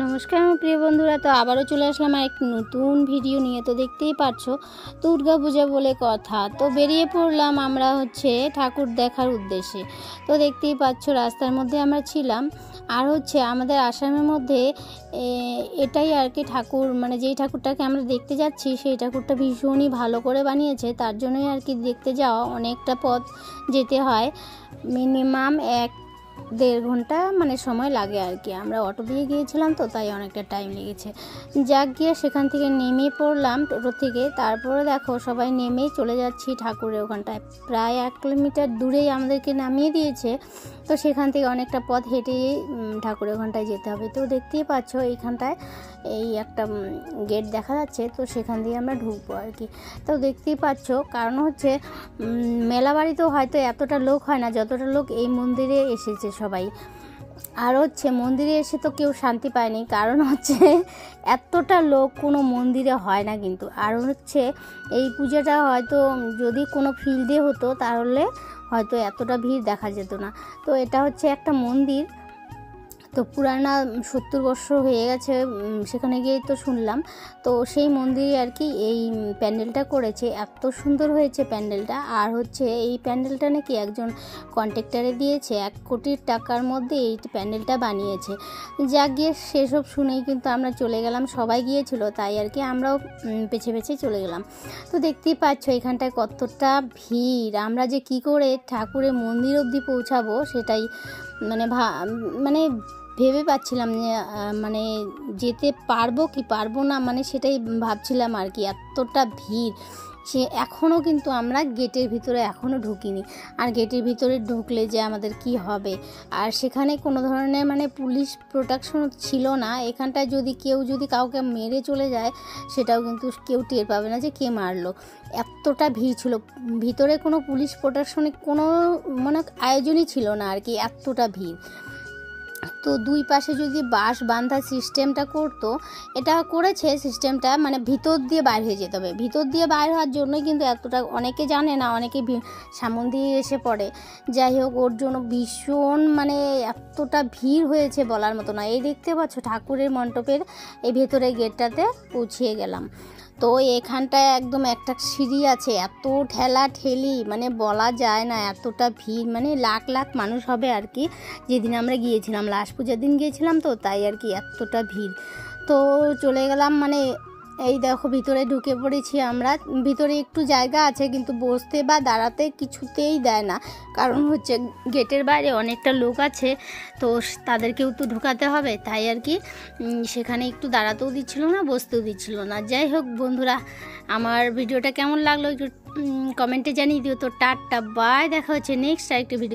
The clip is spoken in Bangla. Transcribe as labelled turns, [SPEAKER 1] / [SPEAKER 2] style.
[SPEAKER 1] নমস্কার আমার প্রিয় বন্ধুরা, তো আবারও চলে আসলাম আর এক নতুন ভিডিও নিয়ে। তো দেখতেই পাচ্ছো দুর্গা পূজা বলে কথা, তো বেরিয়ে পড়লাম আমরা ঠাকুর দেখার উদ্দেশ্যে। তো দেখতেই পাচ্ছো রাস্তার মধ্যে আমরা ছিলাম। আর আমাদের আসামের মধ্যে এটাই আর কি ঠাকুর, মানে যেই ঠাকুরটাকে আমরা দেখতে যাচ্ছি সেই ঠাকুরটা ভীষণই ভালো করে বানিয়েছে। তার জন্যই আর কি দেখতে যাওয়া, অনেকটা পথ যেতে হয়, মিনিমাম 1-1.5 ঘন্টা মানে সময় লাগে আর কি। আমরা অটো দিয়ে গিয়েছিলাম তো তাই অনেকটা টাইম লেগেছে। যাক গিয়ে সেখান থেকে নেমে পড়লাম টোটো থেকে। তারপরে দেখো সবাই নেমেই চলে যাচ্ছি ঠাকুরের ওখানটায়। প্রায় 1 কিলোমিটার দূরেই আমাদেরকে নামিয়ে দিয়েছে, তো সেখান থেকে অনেকটা পথ হেঁটেই ঠাকুরের ওখানটায় যেতে হবে। তো দেখতেই পাচ্ছ এইখানটায় এই একটা গেট দেখা যাচ্ছে, তো সেখান দিয়ে আমরা ঢুকবো আর কি। তো দেখতেই পাচ্ছ, কারণ মেলা বাড়িতেও হয়তো এতটা লোক হয় না যতটা লোক এই মন্দিরে এসেছে সবাই। আর মন্দিরে এসে তো কেউ শান্তি পায়নি, কারণ এতটা লোক কোনো মন্দিরে হয় না কিন্তু। আর এই পূজাটা হয়তো যদি কোনো ফিল্ডে হতো তাহলে হয়তো এতটা ভিড় দেখা যেত না। তো এটা একটা মন্দির, তো পুরানা 70 বছর হয়ে গেছে, সেখানে গিয়েই তো শুনলাম। তো সেই মন্দিরে আর কি এই প্যান্ডেলটা করেছে, এত সুন্দর হয়েছে প্যান্ডেলটা। আর এই প্যান্ডেলটা নাকি একজন কন্ট্রাক্টরে দিয়েছে, 1 কোটি টাকার মধ্যে এই প্যান্ডেলটা বানিয়েছে। যা গিয়ে সেসব শুনেই কিন্তু আমরা চলে গেলাম, সবাই গিয়েছিল তাই আর কি আমরাও পেছে পেছে চলে গেলাম। তো দেখতেই পাচ্ছ এখানটায় কতটা ভিড়। আমরা যে কি করে ঠাকুরের মন্দির অবধি পৌঁছাবো সেটাই মানে ভেবে পাচ্ছিলাম যে মানে যেতে পারবো কি পারবো না, মানে সেটাই ভাবছিলাম আর কি। এতটা ভিড়, এখনও কিন্তু আমরা গেটের ভিতরে এখনও ঢুকিনি। আর গেটের ভিতরে ঢুকলে যে আমাদের কি হবে। আর সেখানে কোনো ধরনের মানে পুলিশ প্রোটেকশন ছিল না। এখানটায় কেউ যদি কাউকে মেরে চলে যায় সেটাও কিন্তু কেউ টের পাবে না যে কে মারলো, এতটা ভিড় ছিল। ভিতরে কোনো পুলিশ প্রোটেকশনের কোনো মানে আয়োজনই ছিল না আর কি, এতটা ভিড়। তো দুই পাশে যদি বাঁশ বাঁধার সিস্টেমটা করতো, এটা করেছে সিস্টেমটা, মানে ভিতর দিয়ে বাইরে হয়ে যেতে হবে। ভিতর দিয়ে বাইর হওয়ার জন্যই কিন্তু এতটা, অনেকে জানে না, অনেকে সামন দিয়ে এসে পড়ে। যাই হোক, ওর জন্য ভীষণ মানে এতটা ভিড় হয়েছে বলার মতো না। এই দেখতে পাচ্ছ ঠাকুরের মণ্ডপের এই ভেতরে গেটটাতে পৌঁছিয়ে গেলাম। তো এখানটায় একদম একটা সিঁড়ি আছে, এত ঠেলা ঠেলি মানে বলা যায় না, এতটা ভিড়, মানে লাখ লাখ মানুষ হবে আর কি। যেদিন আমরা গিয়েছিলাম লাস্ট পূজার দিন গিয়েছিলাম, তো তাই আর কি এতটা ভিড়। তো চলে গেলাম, মানে এই দেখো ভিতরে ঢুকে পড়েছি আমরা। ভিতরে একটু জায়গা আছে কিন্তু বসতে বা দাঁড়াতে কিছুতেই দেয় না, কারণ গেটের বাইরে অনেকটা লোক আছে, তো তাদেরকেও তো ঢুকাতে হবে, তাই আর কি সেখানে একটু দাঁড়াতেও দিচ্ছিল না, বসতেও দিচ্ছিল না। যাই হোক বন্ধুরা, আমার ভিডিওটা কেমন লাগলো একটু কমেন্টে জানিয়ে দিও। তো টাটা বাই, দেখা হচ্ছে নেক্সট আরেকটা ভিডিও।